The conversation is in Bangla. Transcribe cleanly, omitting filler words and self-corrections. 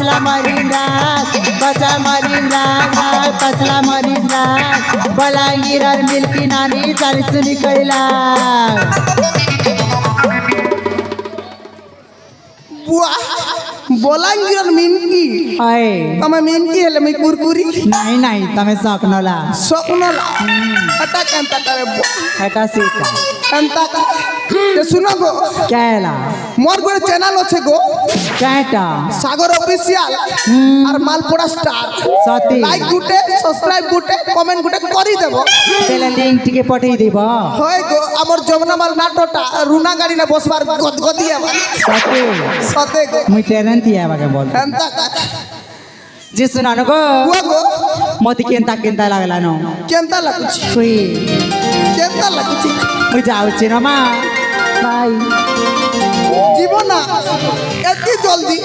पतला मरीज बचा मरीज पतला मरीज बलांगीर और मिल्की नानी 40 निकला বলাঙ্গীর মিনকি अय তমে মিনকি হেলে মই কুরকুরি नहीं नहीं तमे सकनला স্বপ্নলা এটা কান্তা করে এটা सीता কান্তা শুনো গো कैला মোর গোটে চ্যানেল আছে গো कैटा সাগর অফিসিয়াল আর মালপোড়া স্টার सती লাইক গুটে সাবস্ক্রাইব গুটে কমেন্ট গুটে করি দেব तेले लिंक टिके पठेई देब হয় গো আমার যমুনামাল নাটকটা রুনা গাড়ি না বসবার গদগদি আমার सती সতে গো मुई तेरन तिया बाके बोल কান্তা जी सुनानो गो কুয়া গো मति केंता केंता लागला नो কেনতা লাগুছি सुई কেনতা লাগুছি मुई जाउची न मा बाय জীবন না এত জলদি